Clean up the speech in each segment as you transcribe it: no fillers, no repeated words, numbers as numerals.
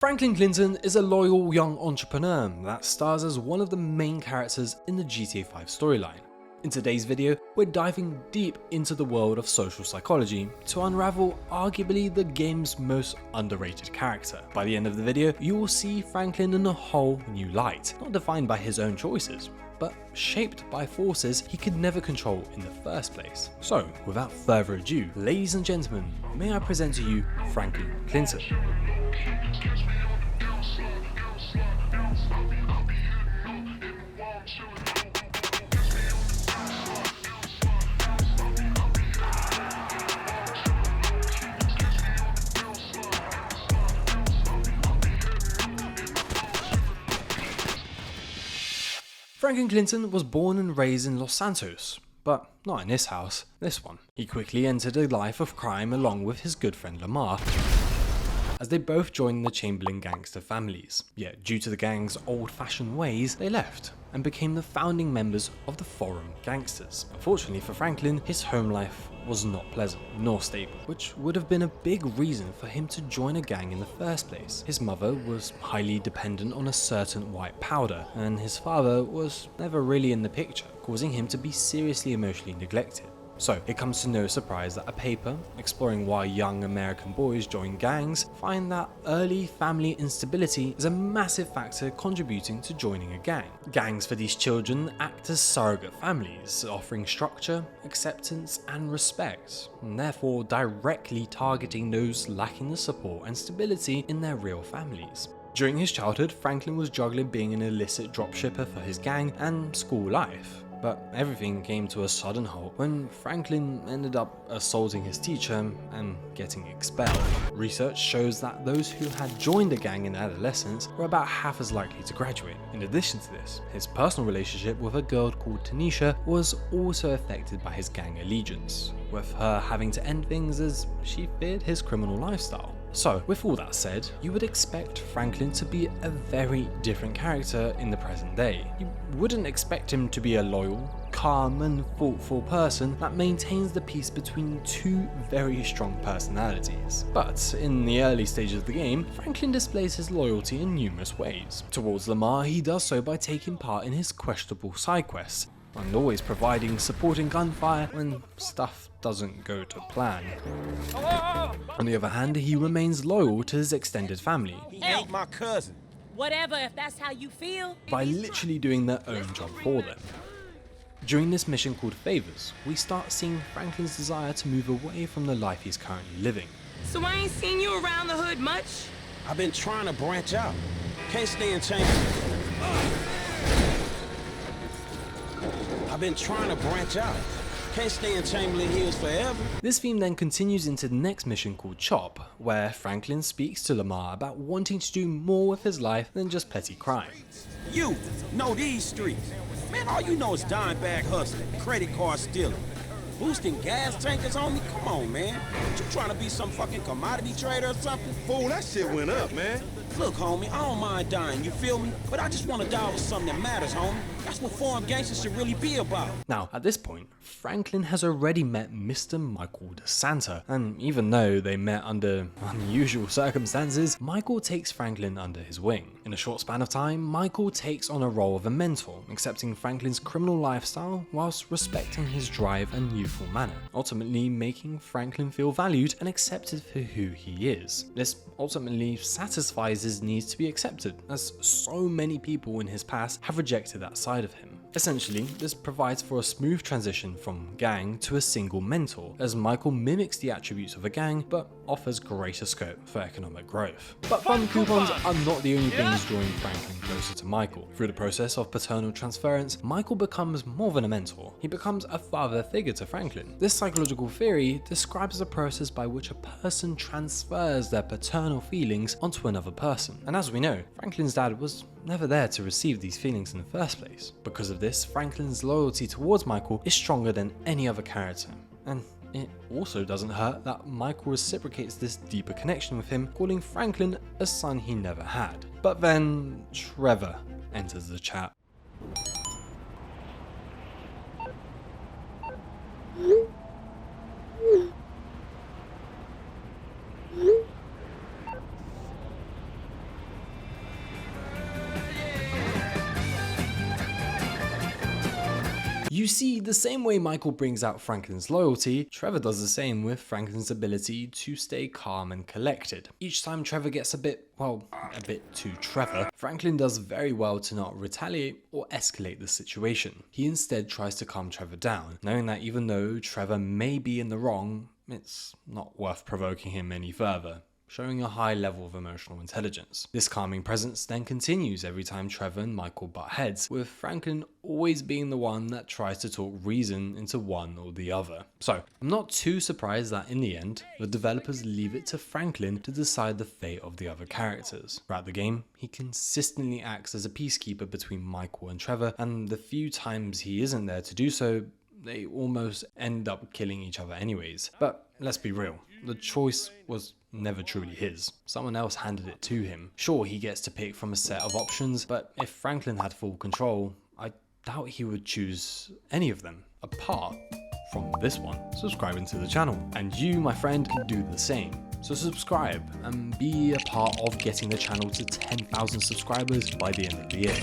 Franklin Clinton is a loyal young entrepreneur that stars as one of the main characters in the GTA 5 storyline. In today's video, we're diving deep into the world of social psychology to unravel arguably the game's most underrated character. By the end of the video, you will see Franklin in a whole new light, not defined by his own choices, but shaped by forces he could never control in the first place. So, without further ado, ladies and gentlemen, may I present to you Franklin Clinton. Franklin Clinton was born and raised in Los Santos, but not in this house, this one. He quickly entered a life of crime along with his good friend Lamar, as they both joined the Chamberlain gangster families. Yet due to the gang's old-fashioned ways, they left and became the founding members of the Forum Gangsters. Unfortunately for Franklin, his home life was not pleasant nor stable, which would have been a big reason for him to join a gang in the first place. His mother was highly dependent on a certain white powder, and his father was never really in the picture, causing him to be seriously emotionally neglected. So, it comes to no surprise that a paper exploring why young American boys join gangs find that early family instability is a massive factor contributing to joining a gang. Gangs for these children act as surrogate families, offering structure, acceptance, and respect, and therefore directly targeting those lacking the support and stability in their real families. During his childhood, Franklin was juggling being an illicit dropshipper for his gang and school life. But everything came to a sudden halt when Franklin ended up assaulting his teacher and getting expelled. Research shows that those who had joined a gang in adolescence were about half as likely to graduate. In addition to this, his personal relationship with a girl called Tanisha was also affected by his gang allegiance, with her having to end things as she feared his criminal lifestyle. So, with all that said, you would expect Franklin to be a very different character in the present day. You wouldn't expect him to be a loyal, calm and thoughtful person that maintains the peace between two very strong personalities. But in the early stages of the game, Franklin displays his loyalty in numerous ways. Towards Lamar, he does so by taking part in his questionable side quests, and always providing supporting gunfire when stuff doesn't go to plan. On the other hand, he remains loyal to his extended family. He ain't my cousin. Whatever, if that's how you feel. By literally doing their own job for them. During this mission called Favors, we start seeing Franklin's desire to move away from the life he's currently living. So I ain't seen you around the hood much? I've been trying to branch out. Can't stay in Chamberlain. I've been trying to branch out. Can't stay in Chamberlain Hills forever. This theme then continues into the next mission called Chop, where Franklin speaks to Lamar about wanting to do more with his life than just petty crime. You know these streets. Man, all you know is dime bag hustling, credit card stealing, boosting gas tankers on me. Come on, man. You trying to be some fucking commodity trader or something? Fool, that shit went up, man. Look, homie, I don't mind dying, you feel me? But I just want to die with something that matters, homie. That's what foreign gangsters should really be about. Now, at this point, Franklin has already met Mr. Michael DeSanta, and even though they met under unusual circumstances, Michael takes Franklin under his wing. In a short span of time, Michael takes on a role of a mentor, accepting Franklin's criminal lifestyle whilst respecting his drive and youthful manner, ultimately making Franklin feel valued and accepted for who he is. This ultimately satisfies his needs to be accepted, as so many people in his past have rejected that side of him. Essentially, this provides for a smooth transition from gang to a single mentor, as Michael mimics the attributes of a gang but offers greater scope for economic growth. But fun coupons are not the only things drawing Franklin closer to Michael. Through the process of paternal transference, Michael becomes more than a mentor. He becomes a father figure to Franklin. This psychological theory describes the process by which a person transfers their paternal feelings onto another person. And as we know, Franklin's dad was never there to receive these feelings in the first place. Because of this, Franklin's loyalty towards Michael is stronger than any other character. And it also doesn't hurt that Michael reciprocates this deeper connection with him, calling Franklin a son he never had. But then Trevor enters the chat. see, the same way Michael brings out Franklin's loyalty, Trevor does the same with Franklin's ability to stay calm and collected. Each time Trevor gets a bit too Trevor, Franklin does very well to not retaliate or escalate the situation. He instead tries to calm Trevor down, knowing that even though Trevor may be in the wrong, it's not worth provoking him any further, showing a high level of emotional intelligence. This calming presence then continues every time Trevor and Michael butt heads, with Franklin always being the one that tries to talk reason into one or the other. So, I'm not too surprised that in the end, the developers leave it to Franklin to decide the fate of the other characters. Throughout the game, he consistently acts as a peacekeeper between Michael and Trevor, and the few times he isn't there to do so, they almost end up killing each other anyways. But let's be real, the choice was never truly his. Someone else handed it to him. Sure, he gets to pick from a set of options, but if Franklin had full control, I doubt he would choose any of them, apart from this one, subscribing to the channel. And you, my friend, can do the same. So subscribe and be a part of getting the channel to 10,000 subscribers by the end of the year.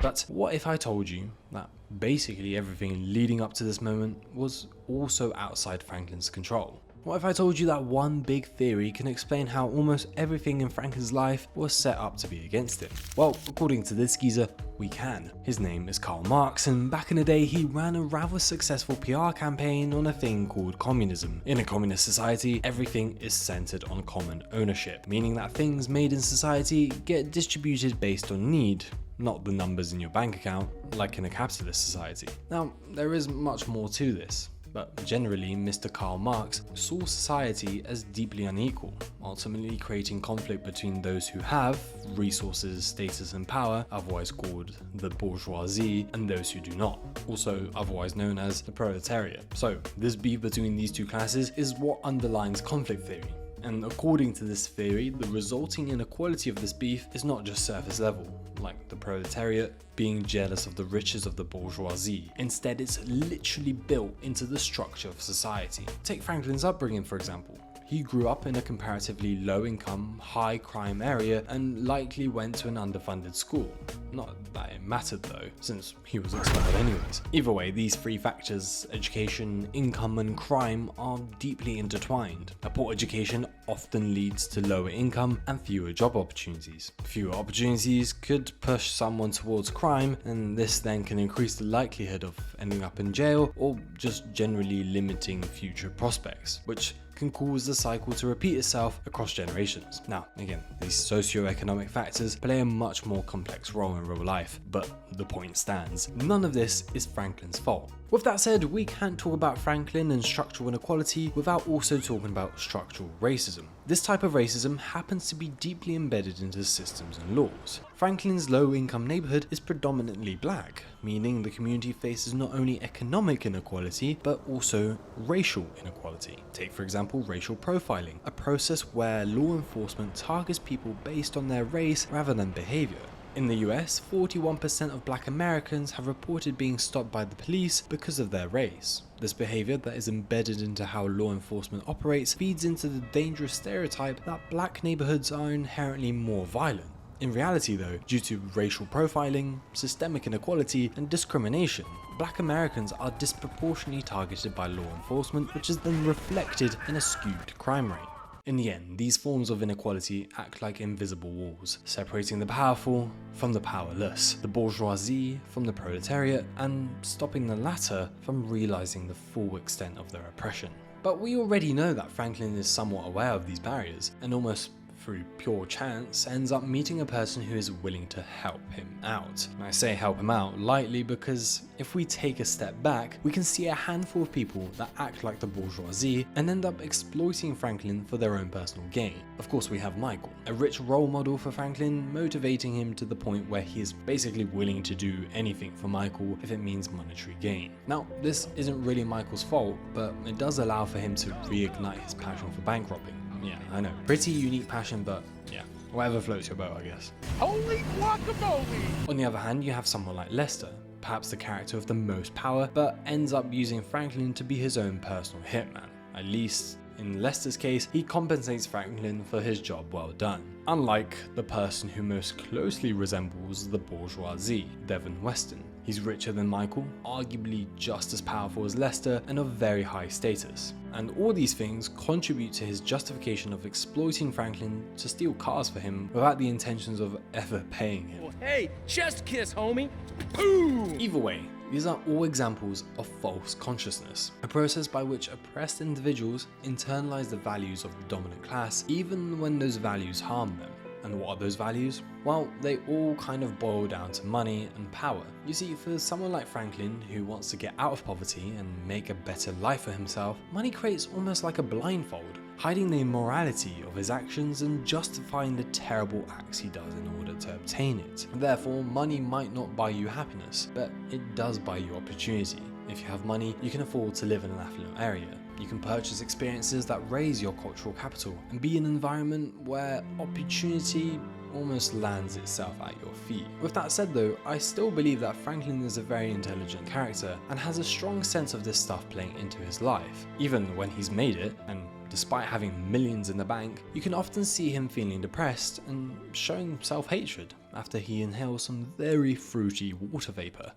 But what if I told you that basically everything leading up to this moment was also outside Franklin's control? What if I told you that one big theory can explain how almost everything in Franklin's life was set up to be against him? Well, according to this geezer, we can. His name is Karl Marx, and back in the day he ran a rather successful PR campaign on a thing called communism. In a communist society, everything is centered on common ownership, meaning that things made in society get distributed based on need, not the numbers in your bank account, like in a capitalist society. Now, there is much more to this, but generally Mr. Karl Marx saw society as deeply unequal, ultimately creating conflict between those who have resources, status and power, otherwise called the bourgeoisie, and those who do not, also otherwise known as the proletariat. So this beef between these two classes is what underlines conflict theory. And according to this theory, the resulting inequality of this beef is not just surface level, like the proletariat being jealous of the riches of the bourgeoisie. Instead, it's literally built into the structure of society. Take Franklin's upbringing, for example. He grew up in a comparatively low-income, high-crime area and likely went to an underfunded school. Not that it mattered though, since he was expelled anyways. Either way, these three factors, education, income and crime, are deeply intertwined. A poor education often leads to lower income and fewer job opportunities. Fewer opportunities could push someone towards crime, and this then can increase the likelihood of ending up in jail or just generally limiting future prospects, which can cause the cycle to repeat itself across generations. Now, again, these socio-economic factors play a much more complex role in real life, but the point stands. None of this is Franklin's fault. With that said, we can't talk about Franklin and structural inequality without also talking about structural racism. This type of racism happens to be deeply embedded into systems and laws. Franklin's low-income neighborhood is predominantly black, meaning the community faces not only economic inequality, but also racial inequality. Take, for example, racial profiling, a process where law enforcement targets people based on their race rather than behavior. In the US, 41% of black Americans have reported being stopped by the police because of their race. This behavior that is embedded into how law enforcement operates feeds into the dangerous stereotype that black neighborhoods are inherently more violent. In reality though, due to racial profiling, systemic inequality, and discrimination, black Americans are disproportionately targeted by law enforcement, which is then reflected in a skewed crime rate. In the end, these forms of inequality act like invisible walls, separating the powerful from the powerless, the bourgeoisie from the proletariat, and stopping the latter from realizing the full extent of their oppression. But we already know that Franklin is somewhat aware of these barriers, and almost through pure chance ends up meeting a person who is willing to help him out. I say help him out lightly because if we take a step back, we can see a handful of people that act like the bourgeoisie and end up exploiting Franklin for their own personal gain. Of course, we have Michael, a rich role model for Franklin, motivating him to the point where he is basically willing to do anything for Michael if it means monetary gain. Now, this isn't really Michael's fault, but it does allow for him to reignite his passion for bank robbing. Yeah, I know. Pretty unique passion, but yeah, whatever floats your boat, I guess. Holy guacamole! On the other hand, you have someone like Lester, perhaps the character with the most power, but ends up using Franklin to be his own personal hitman. At least, in Lester's case, he compensates Franklin for his job well done. Unlike the person who most closely resembles the bourgeoisie, Devon Weston. He's richer than Michael, arguably just as powerful as Lester, and of very high status. And all these things contribute to his justification of exploiting Franklin to steal cars for him without the intentions of ever paying him. Hey, chest kiss, homie. Boom! Either way, these are all examples of false consciousness, a process by which oppressed individuals internalize the values of the dominant class even when those values harm them. And what are those values? Well, they all kind of boil down to money and power. You see, for someone like Franklin, who wants to get out of poverty and make a better life for himself, money creates almost like a blindfold, hiding the immorality of his actions and justifying the terrible acts he does in order to obtain it. Therefore, money might not buy you happiness, but it does buy you opportunity. If you have money, you can afford to live in an affluent area. You can purchase experiences that raise your cultural capital and be in an environment where opportunity almost lands itself at your feet. With that said though, I still believe that Franklin is a very intelligent character and has a strong sense of this stuff playing into his life. Even when he's made it, and despite having millions in the bank, you can often see him feeling depressed and showing self-hatred after he inhales some very fruity water vapor.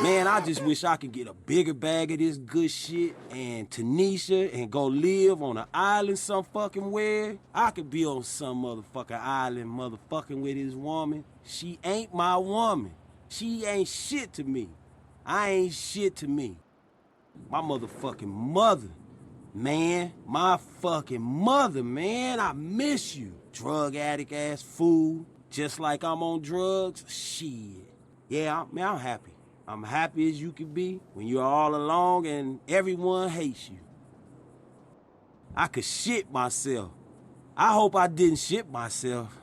Man, I just wish I could get a bigger bag of this good shit and Tanisha and go live on an island some fucking where. I could be on some motherfucking island motherfucking with this woman. She ain't my woman. She ain't shit to me. I ain't shit to me. My motherfucking mother. Man, my fucking mother, man. I miss you. Drug addict ass fool. Just like I'm on drugs. Shit. Yeah, man, I'm happy. I'm happy as you can be when you're all alone and everyone hates you. I could shit myself. I hope I didn't shit myself.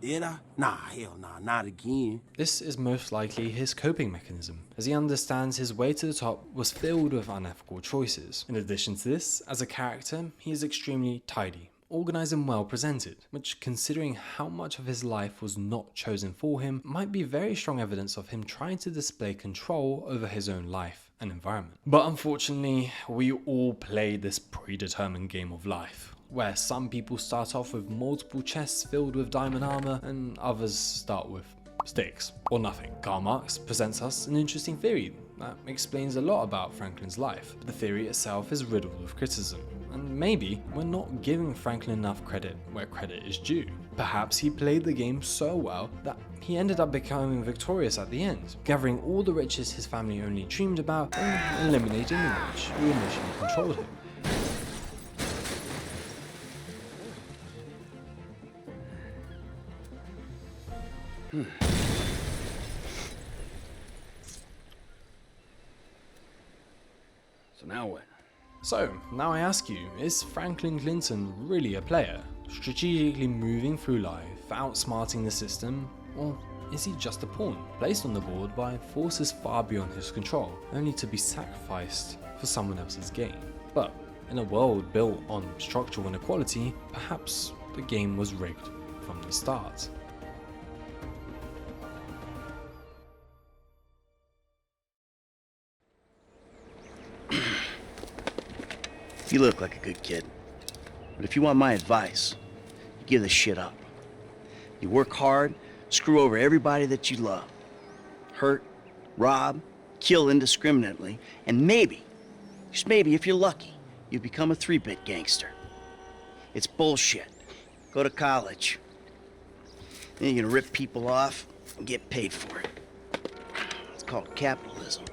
Did I? Nah, hell nah, not again. This is most likely his coping mechanism, as he understands his way to the top was filled with unethical choices. In addition to this, as a character, he is extremely tidy, organized and well presented, which, considering how much of his life was not chosen for him, might be very strong evidence of him trying to display control over his own life and environment. But unfortunately, we all play this predetermined game of life, where some people start off with multiple chests filled with diamond armor and others start with sticks or nothing. Karl Marx presents us an interesting theory that explains a lot about Franklin's life, but the theory itself is riddled with criticism. And maybe we're not giving Franklin enough credit where credit is due. Perhaps he played the game so well that he ended up becoming victorious at the end, gathering all the riches his family only dreamed about and eliminating the rich who initially controlled him. So now what? So, now I ask you, is Franklin Clinton really a player, strategically moving through life, outsmarting the system, or is he just a pawn, placed on the board by forces far beyond his control, only to be sacrificed for someone else's gain? But in a world built on structural inequality, perhaps the game was rigged from the start. You look like a good kid. But if you want my advice, you give this shit up. You work hard, screw over everybody that you love. Hurt, rob, kill indiscriminately, and maybe, just maybe if you're lucky, you become a 3-bit gangster. It's bullshit. Go to college. Then you're gonna rip people off and get paid for it. It's called capitalism.